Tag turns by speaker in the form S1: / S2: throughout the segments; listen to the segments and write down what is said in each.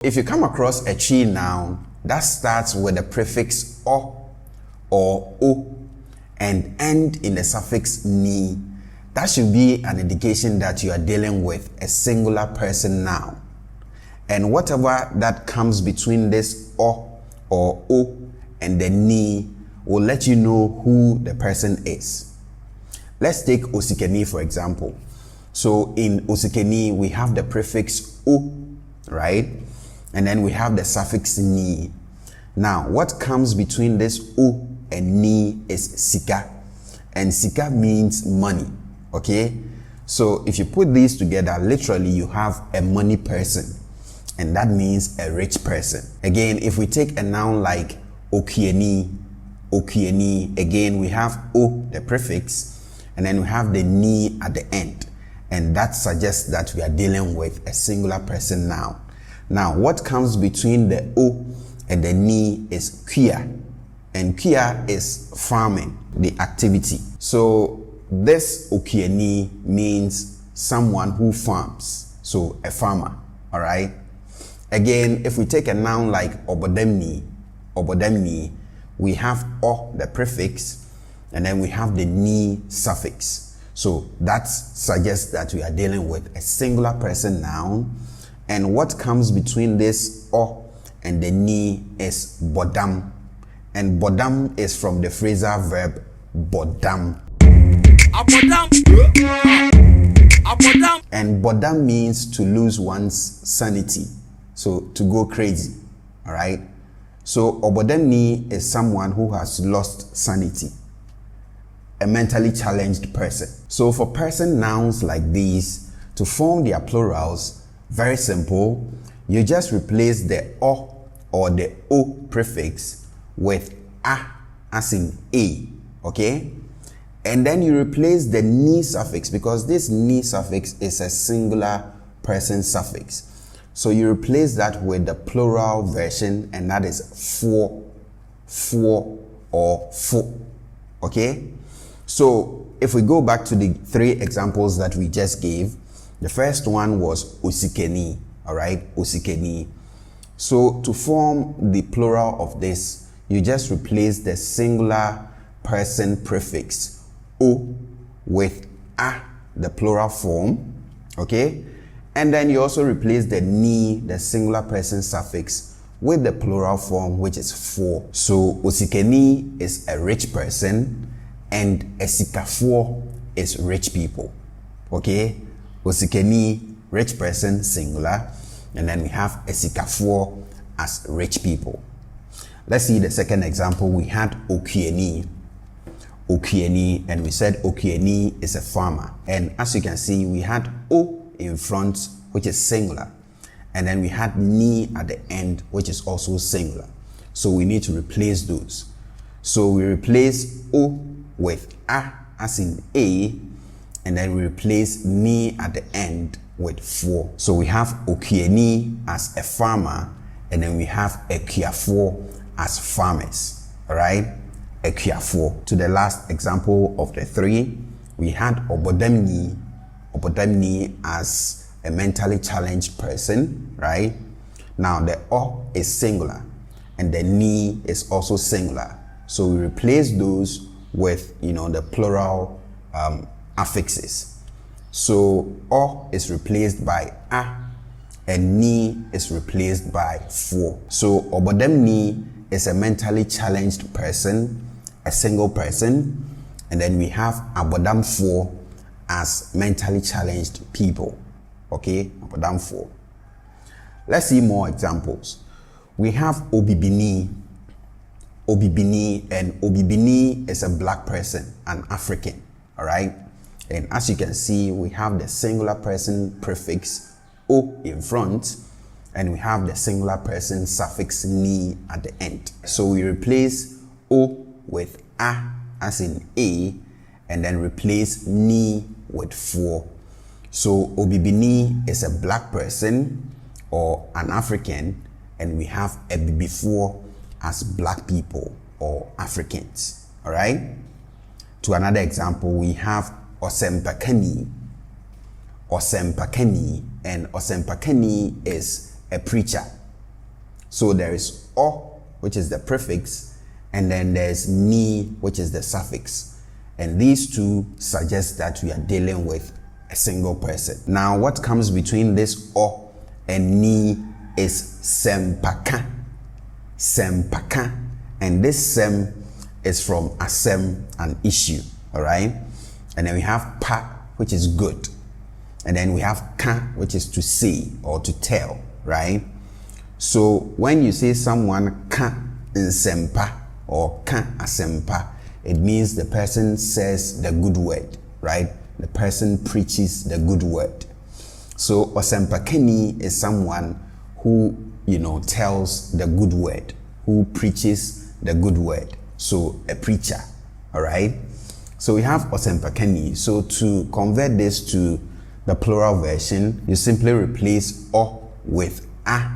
S1: If you come across a TWI noun that starts with the prefix o or o and end in the suffix ni, that should be an indication that you are dealing with a singular person noun. And whatever that comes between this o or o and the ni will let you know who the person is. Let's take Osikeni for example. So in Osikeni we have the prefix o, right? And then we have the suffix ni. Now, what comes between this o and ni is sika. And sika means money, okay? So if you put these together, literally you have a money person. And that means a rich person. Again, if we take a noun like okieni, again we have o, the prefix, and then we have the ni at the end. And that suggests that we are dealing with a singular person noun. Now, what comes between the o and the ni is mekyea, and mekyea is farming, the activity. So this okieni means someone who farms, so a farmer, all right? Again, if we take a noun like obodemni, we have o, the prefix, and then we have the ni suffix. So that suggests that we are dealing with a singular person noun. And what comes between this o and the ni is bodam. And bodam is from the phrasal verb bodam. And bodam means to lose one's sanity. So to go crazy. All right. So obodemni is someone who has lost sanity. A mentally challenged person. So for person nouns like these, to form their plurals, very simple, you just replace the o or the o prefix with a as in a, okay? And then you replace the ni suffix because this ni suffix is a singular person suffix. So you replace that with the plural version, and that is for, or fo, okay? So if we go back to the three examples that we just gave, the first one was osikeni, all right, osikeni. So to form the plural of this, you just replace the singular person prefix o with a, the plural form, okay? And then you also replace the ni, the singular person suffix, with the plural form, which is for. So osikeni is a rich person, and esikafoɔ is rich people, okay? Osikeni, rich person, singular, and then we have esikafoɔ as rich people. Let's see the second example. We had okieni, and we said okieni is a farmer. And as you can see, we had o in front, which is singular, and then we had ni at the end, which is also singular. So we need to replace those. So we replace o with a as in a, and then we replace ni at the end with for. So we have okieni as a farmer, and then we have ekyeafoɔ as farmers, all right? Ekyeafoɔ. To the last example of the three, we had obodemni as a mentally challenged person, right? Now the o is singular, and the ni is also singular. So we replace those with, the plural affixes. So o is replaced by a, and ni is replaced by for. So obodemni is a mentally challenged person, a single person, and then we have abodamfoɔ as mentally challenged people. Okay, abodamfoɔ. Let's see more examples. We have obibini, and obibini is a black person, an African, all right? And as you can see, we have the singular person prefix o in front, and we have the singular person suffix ni at the end. So we replace o with a as in a, and then replace ni with for. So obibini is a black person or an African, and we have ebibifoɔ as black people or Africans, all right? To another example, we have osempakani, and osempakani is a preacher, So there is o, which is the prefix, and then there's ni, which is the suffix. And these two suggest that we are dealing with a single person. Now, what comes between this o and ni is sempaka. Sempaka. And this sem is from asem, an issue. All right. And then we have pa, which is good. And then we have ka, which is to say or to tell, right? So when you say someone ka nsempa or ka asempa, it means the person says the good word, right? The person preaches the good word. So osempakeni is someone who, tells the good word, who preaches the good word. So a preacher, all right? So we have osempakeni. So to convert this to the plural version, you simply replace o with a,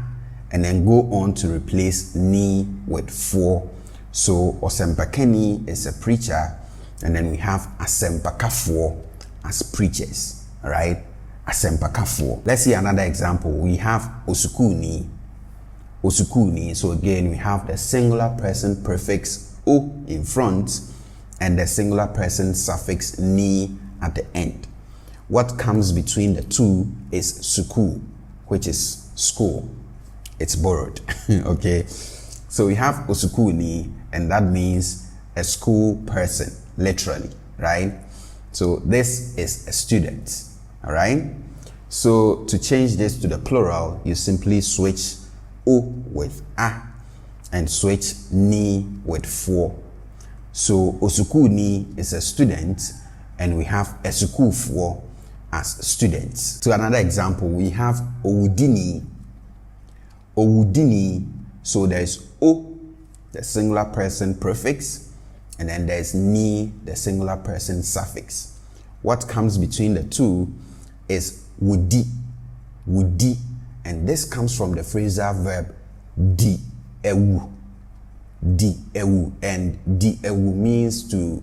S1: and then go on to replace ni with for. So osempakeni is a preacher, and then we have asempakafoɔ as preachers. All right, asempakafoɔ. Let's see another example. We have osukuni. Osukuni. So again, we have the singular person prefix o in front and the singular person suffix ni at the end. What comes between the two is suku, which is school. It's borrowed. Okay, so we have osukuni, and that means a school person, literally, right? So this is a student. All right, so to change this to the plural, you simply switch o with a and switch ni with for. So osukuni is a student, and we have esukufoɔ as students. To another example, we have owudini. Owudini, so there's o, the singular person prefix, and then there's ni, the singular person suffix. What comes between the two is wudi, wudi, and this comes from the phrasal verb di ewu, di ewu, and di ewu means to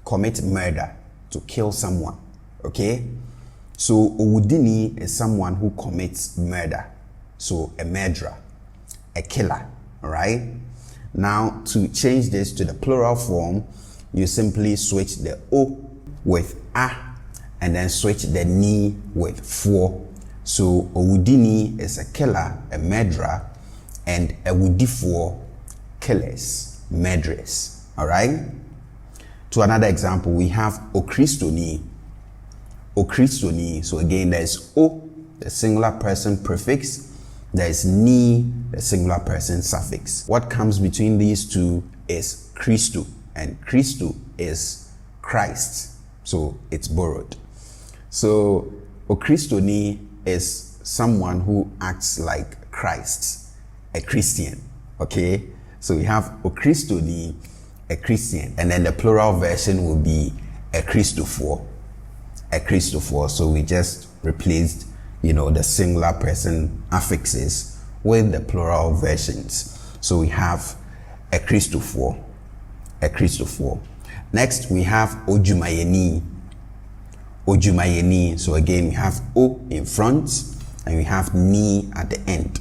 S1: commit murder, to kill someone. Okay, so owudini is someone who commits murder, so a murderer, a killer. All right, now to change this to the plural form, you simply switch the o with a and then switch the ni with for. So owudini is a killer, a murderer, and ewudifoɔ, killers, murderers. All right, to another example, we have okristoni. Okristoni, so again there's o, the singular person prefix, there's ni, the singular person suffix. What comes between these two is Christo, and Christo is Christ, so it's borrowed. So okristoni is someone who acts like Christ, a Christian. Okay, so we have okristoni, a Christian, and then the plural version will be a Christophore. A Christophore. So we just replaced, the singular person affixes with the plural versions. So we have a Christophore. A Christophore. Next we have ojumayeni. Ojumayeni. So again we have o in front and we have ni at the end.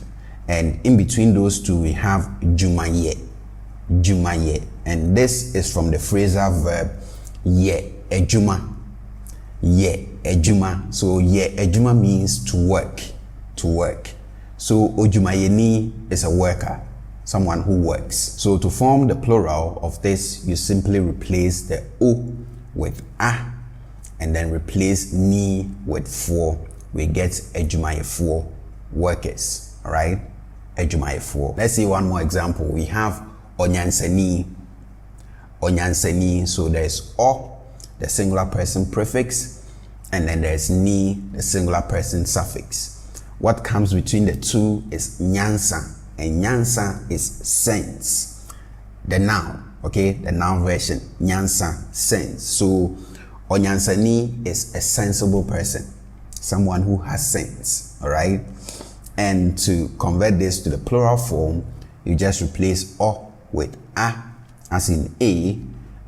S1: And in between those two we have jumaye. Jumaye. And this is from the phrasal verb ye, ejuma. Ye, ejuma. So ye, ejuma means to work, to work. So ojumayeni is a worker, someone who works. So to form the plural of this, you simply replace the o with a and then replace ni with for. We get ejumayefoɔ, workers. All right, ejumayefoɔ. Let's see one more example. We have onyansani. Onyansani. So there's o, the singular person prefix, and then there's ni, the singular person suffix. What comes between the two is nyansa, and nyansa is sense, the noun. Okay, the noun version, nyansa, sense. So onyansani is a sensible person, someone who has sense. All right, and to convert this to the plural form, you just replace o with a, as in a,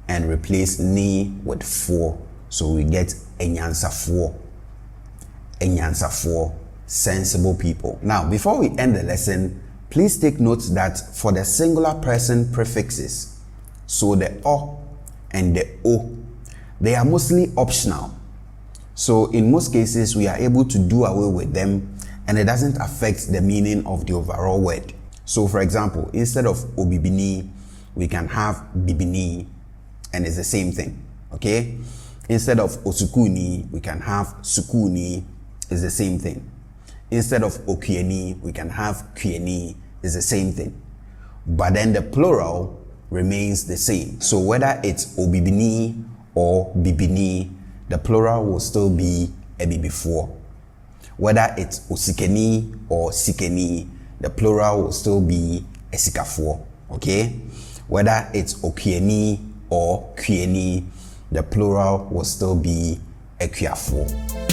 S1: and replace ni with for. So we get enyansafoɔ. Enyansafoɔ, sensible people. Now, before we end the lesson, Please take note that for the singular person prefixes, so the O and the O, they are mostly optional. So in most cases, we are able to do away with them and it doesn't affect the meaning of the overall word. So for example, instead of obibini, we can have bibini and it's the same thing, okay? Instead of osukuni, we can have sukuni, it's the same thing. Instead of okieni, we can have kieni, it's the same thing. But then the plural remains the same. So whether it's obibini or bibini, the plural will still be ebibifoɔ. Whether it's osikeni or sikeni, the plural will still be esikafoɔ. Okay? Whether it's okieni or kieni, the plural will still be ekyafoɔ.